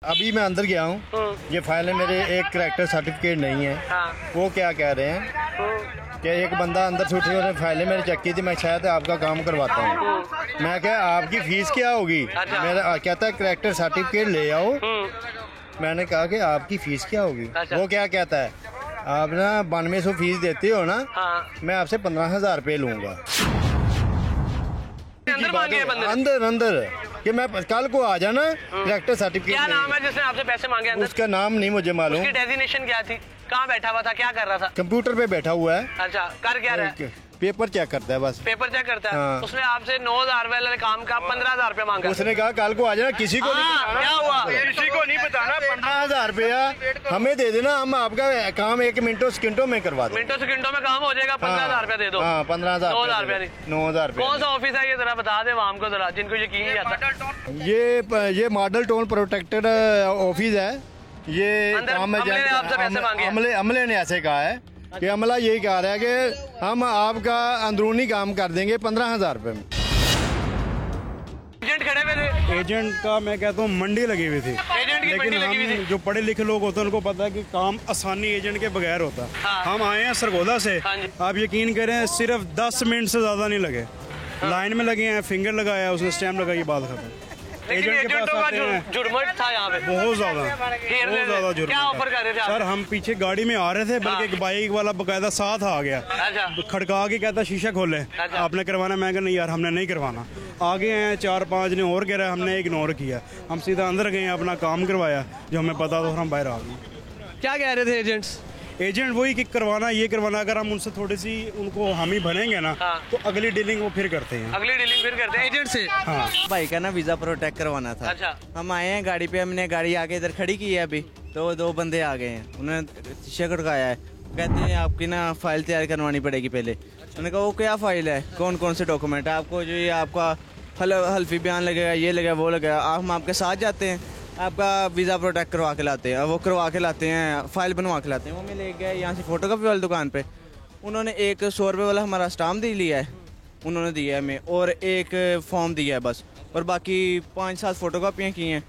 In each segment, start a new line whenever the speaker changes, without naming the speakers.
अभी मैं अंदर गया हूँ, ये फाइल है मेरे, एक करैक्टर सर्टिफिकेट नहीं है। वो क्या कह रहे हैं कि एक बंदा अंदर से उठे, फाइलें मेरी चेक की थी, मैं शायद आपका काम करवाता हूँ। मैं क्या आपकी फीस क्या होगी? मेरा कहता है करैक्टर सर्टिफिकेट ले आओ। मैंने कहा कि आपकी फीस क्या होगी? वो क्या कहता है, आप ना 9200 फीस देते हो ना, मैं आपसे 15,000 रुपये लूँगा। अंदर अंदर कि मैं कल को आ जाना, करैक्टर सर्टिफिकेट।
क्या नाम है जिसने आपसे पैसे मांगे अंदर?
उसका नाम नहीं मुझे मालूम।
उसकी डेजिग्नेशन क्या थी? कहाँ बैठा हुआ था? क्या कर रहा था?
कंप्यूटर पे बैठा हुआ है।
अच्छा, कर क्या रहा है?
पेपर चेक करता है बस।
पेपर चेक करता है।
हाँ।
उसने आपसे 9,000 वाले काम का 15,000 रुपया मांगा।
उसने कहा कल को आ जाना, किसी को नहीं बताना।
क्या हुआ?
किसी को नहीं बताना। 15,000 रुपया हमें दे देना, हम आपका काम 1 मिनटों सेकंडों में करवा दें।
मिनटों सेकंडों में काम हो जाएगा। 15,000 रुपया दे दो।
15,000
9,000 रुपया नहीं।
9,000 रुपया।
कौन सा ऑफिस है ये, जरा बता दे आवाम को, जरा जिनको यकीन नहीं आता।
ये मॉडल टाउन प्रोटेक्टेड ऑफिस है। ये काम अमले ने ऐसे कहा है कि अमला यही कह रहा है कि हम आपका अंदरूनी काम कर देंगे 15,000 रुपये में।
एजेंट खड़े हुए थे।
एजेंट का मैं कहता हूँ मंडी लगी हुई थी।
एजेंट की मंडी लगी हुई थी।
जो पढ़े लिखे लोग होते हैं उनको पता है कि काम आसानी एजेंट के बगैर होता है।
हाँ।
हम आए हैं सरगोदा से।
हाँ जी।
आप यकीन करें सिर्फ 10 मिनट से ज्यादा नहीं लगे।
हाँ।
लाइन में लगे हैं, फिंगर लगाया, उसने स्टैम्प लगाई, बात खत्म।
एजेंट के पास आते हैं, जुर्मट था यहाँ पे
बहुत ज्यादा जुर्म।
क्या ऑफर कर रहे थे
सर? हम पीछे गाड़ी में आ रहे थे, बल्कि एक बाइक वाला बकायदा साथ आ गया।
अच्छा।
खड़का के कहता शीशा खोले।
अच्छा।
आपने करवाना? मैं कहा नहीं यार, हमने नहीं करवाना। आगे हैं 4-5 ने और कह रहा है, हमने इग्नोर किया। हम सीधा अंदर गए, अपना काम करवाया, जो हमें पता था, हम बाहर आ गए।
क्या कह रहे थे एजेंट्स?
एजेंट वही कि करवाना, ये करवाना। अगर हम उनसे थोड़ी सी उनको हामी भरेंगे ना,
हाँ।
तो अगली डीलिंग वो फिर करते हैं।
अगली डीलिंग फिर करते हैं एजेंट से।
हाँ।
भाई का ना वीजा प्रोटेक्ट करवाना था।
अच्छा।
हम आए हैं गाड़ी पे, हमने गाड़ी आके इधर खड़ी की है अभी, तो 2 बंदे आ गए हैं, उन्होंने शीशा खड़काया है, कहते हैं आपकी ना फाइल तैयार करवानी पड़ेगी पहले। मैंने कहा वो क्या फाइल है, कौन कौन से डॉक्यूमेंट है आपको? जो ये आपका हल्फी बयान लगेगा, ये लगेगा, वो लगेगा। हम आपके साथ जाते हैं, आपका वीज़ा प्रोटेक्ट करवा के लाते हैं, वो करवा के लाते हैं, फाइल बनवा के लाते हैं। वो मैं ले गया यहाँ से फोटोकॉपी वाली दुकान पे, उन्होंने एक 100 रुपये वाला हमारा स्टाम्प दे लिया है, उन्होंने दिया है हमें, और एक फॉर्म दिया है बस, और बाकी 5-7 फोटोकॉपियाँ की हैं,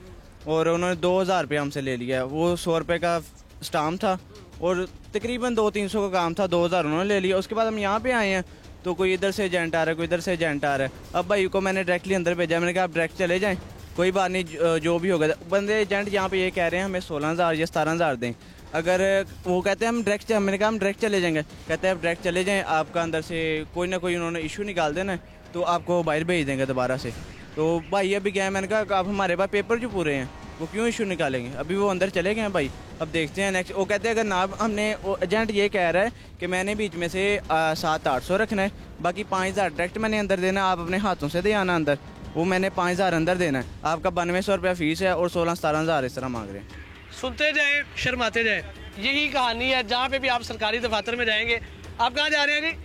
और उन्होंने 2,000 रुपये हमसे ले लिया है। वो 100 रुपये का स्टाम्प था और तकरीबन 200-300 का काम था, 2,000 उन्होंने ले लिया। उसके बाद हम यहाँ पे आए हैं, तो कोई इधर से एजेंट आ रहा है, कोई इधर से एजेंट आ रहा है। अब भाई को मैंने डायरेक्टली अंदर भेजा, मैंने कहा आप डायरेक्ट चले जाएँ, कोई बात नहीं, जो भी होगा। बंदे एजेंट यहाँ पे ये कह रहे हैं हमें 16,000 या 17,000 दें। अगर वो कहते हैं हम डायरेक्ट, मैंने कहा हम डायरेक्ट चले जाएंगे, कहते हैं आप डायरेक्ट चले जाएं, आपका अंदर से कोई ना कोई उन्होंने इशू निकाल देना है, तो आपको बाहर भेज देंगे दोबारा से। तो भाई अभी क्या है, मैंने कहा आप हमारे पास पेपर जो पूरे हैं, वो क्यों इशू निकालेंगे? अभी वो अंदर चले गए हैं भाई, अब देखते हैं नेक्स्ट। वो कहते हैं अगर ना, हमने एजेंट ये कह रहा है कि मैंने बीच में से 700-800 रखना है, बाकी 5,000 डायरेक्ट मैंने अंदर देना, आप अपने हाथों से दे आना अंदर, वो मैंने 5,000 अंदर देना है। आपका 9200 रुपया फीस है और 16-17,000 इस तरह मांग रहे हैं।
सुनते जाए, शर्माते जाए, यही कहानी है। जहाँ पे भी आप सरकारी दफातर में जाएंगे। आप कहाँ जा रहे हैं जी?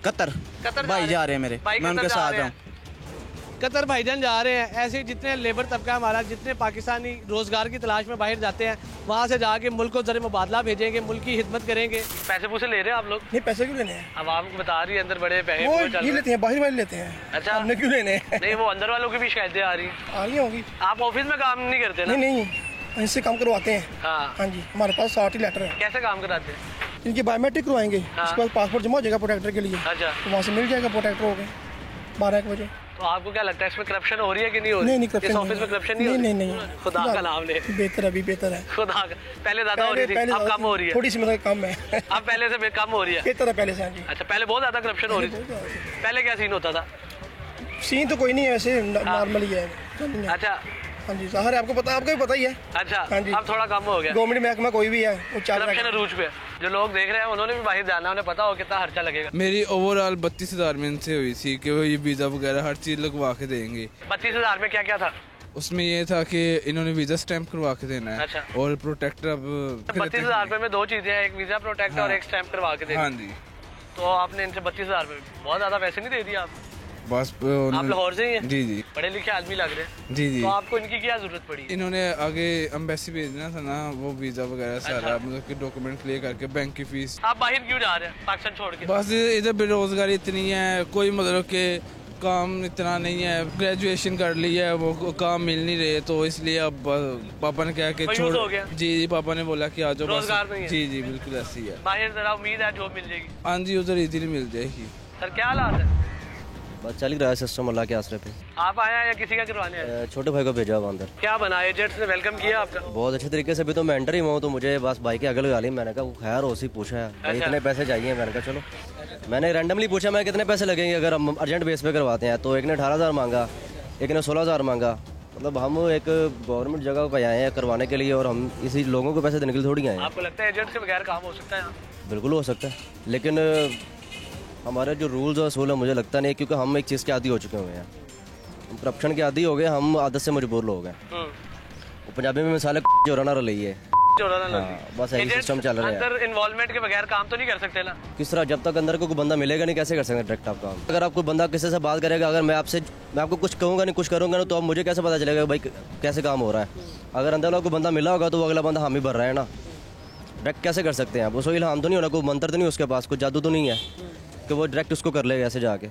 कतर भाई जा रहे हैं मेरे, मैं उनके साथ हूँ।
कतर भाईजान जा रहे हैं। ऐसे जितने लेबर तबका हमारा, जितने पाकिस्तानी रोजगार की तलाश में बाहर जाते हैं, वहाँ से जाके मुल्क को जरिए मुबादला भेजेंगे, मुल्क की खिदमत करेंगे। पैसे पूसे ले रहे हैं आप लोग?
नहीं, पैसे क्यों लेने हैं?
अब आपको बता रही है अंदर बड़े पैसे
वो नहीं लेते हैं, बाहर वाले लेते हैं।
अच्छा,
हमने क्यों लेने हैं?
नहीं, वो अंदर वालों की भी शिकायतें आ रही
होंगी।
आप ऑफिस में काम नहीं करते ना?
नहीं, इनसे काम करवाते हैं।
हाँ
जी, हमारे पास 60 लेटर है।
कैसे काम कराते हैं?
इनकी बायोमेट्रिक करवाएंगे, उसके बाद पासपोर्ट जमा हो जाएगा प्रोटेक्टर के लिए।
अच्छा,
तो वहाँ से मिल जाएगा प्रोटेक्टर हो गए 12-1 बजे।
तो आपको क्या लगता है इसमें करप्शन हो रही है कि नहीं हो रही?
नहीं, करप्शन
इस ऑफिस में करप्शन नहीं। खुदा का नाम ले,
बेहतर अभी बेहतर है।
खुदा का पहले ज्यादा हो रही थी, अब कम हो रही है।
थोड़ी सी मतलब कम है।
अब पहले से कम हो रही है।
बेहतर है पहले से।
अच्छा, पहले बहुत ज्यादा करप्शन हो रही थी। पहले क्या सीन होता था?
सीन तो कोई नहीं है, ऐसे नॉर्मली है।
अच्छा,
हाँ जी, ज़ाहिर है, आपको भी पता ही है।
अच्छा,
हाँ जी,
अब थोड़ा कम हो गया।
गवर्नमेंट महकमा कोई भी है वो
करप्शन रूज पे जो लोग देख रहे हैं, उन्होंने भी बाहर जाना, उन्हें पता हो कितना खर्चा लगेगा।
मेरी ओवरऑल 32,000 में इनसे हुई थी कि वो ये वीज़ा वगैरह हर चीज़ लगवा के देंगे।
32,000 में क्या क्या था?
उसमें ये था कि इन्होंने वीज़ा स्टैंप करवा के देना है।
अच्छा।
और प्रोटेक्टर अब
32,000 रुपये में 2 चीजें हैं, एक वीजा प्रोटेक्टर और एक स्टैंप करवा के देना।
हाँ जी।
तो आपने इनसे 32,000 रुपये, बहुत ज्यादा पैसे नहीं दे दिए आप?
बस
आप लाहौर से ही हैं?
जी,
पढ़े लिखे आदमी लग रहे हैं।
जी।
तो आपको इनकी क्या जरूरत पड़ी?
इन्होंने आगे एम्बेसी भेजना था ना, वो वीज़ा वगैरह सारा मतलब कि डॉक्यूमेंट क्लियर करके बैंक की फीस।
आप बाहर क्यों जा रहे हैं पाकिस्तान छोड़ के?
बस इधर बेरोजगारी इतनी है, कोई मतलब कि काम इतना नहीं है, ग्रेजुएशन कर ली है, वो काम मिल नहीं रहे, तो इसलिए अब पापा ने कहा कि
मायूस हो गया?
जी जी, पापा ने बोला कि आ जाओ,
रोजगार नहीं है?
जी जी बिल्कुल ऐसी है।
बाहर जरा उम्मीद है जॉब मिल जाएगी?
हाँ जी, उधर इजीली मिल जाएगी।
सर क्या हालात है?
बस चल ही रहा है सिस्टम अल्लाह के आसरे पे।
आप आए हैं या किसी का करवाने आए?
छोटे भाई को भेजा हुआ अंदर।
क्या बना, एजेंट्स ने वेलकम किया आपका?
बहुत अच्छे तरीके से। अभी तो मैं एंटर ही हुआ हूँ तो मुझे बस बाइक के आगे लगा ली। मैंने कहा खैर उसी पूछा है भाई इतने पैसे चाहिए। मैंने कहा चलो, मैंने रैंडमली पूछा मैं कितने पैसे लगेंगे अगर हम अर्जेंट बेस पे करवाते हैं। तो एक ने 18,000 मांगा, एक ने 16,000 मांगा। मतलब हम एक गवर्नमेंट जगह पे आए हैं करवाने के लिए और हम इसी लोगों को पैसे देने के लिए थोड़ी आए हैं।
आपको लगता है एजेंट के बगैर काम हो सकता है यहाँ?
बिल्कुल हो सकता है, लेकिन हमारे जो रूल्स और असूल है मुझे लगता नहीं, क्योंकि हम एक चीज़ के आदी हो चुके हुए हैं। हम करप्शन के आदी हो गए, हम आदत से मजबूर लोग हैं। पंजाबी में मिसाल चोराना रही है, बस यही सिस्टम चल रहा है।
अंदर इन्वॉल्वमेंट के बगैर काम तो नहीं कर सकते ना?
किस तरह, जब तक अंदर को कोई बंदा मिलेगा नहीं कैसे कर सकते डायरेक्ट आप काम? अगर आपको बंदा किसी से बात करेगा, अगर मैं आपको कुछ कहूँगा नहीं कुछ करूँगा ना, तो अब मुझे कैसे पता चलेगा भाई कैसे काम हो रहा है? अगर अंदर वाला कोई बंदा मिला होगा तो वो अगला बंदा हम ही भर रहा है ना, डायरेक्ट कैसे कर सकते हैं आप? वो सोई इल्हाम तो नहीं होना, कोई मंत्र तो नहीं उसके पास, कोई जादू तो नहीं है कि वो डायरेक्ट उसको कर लेगा ऐसे जाके।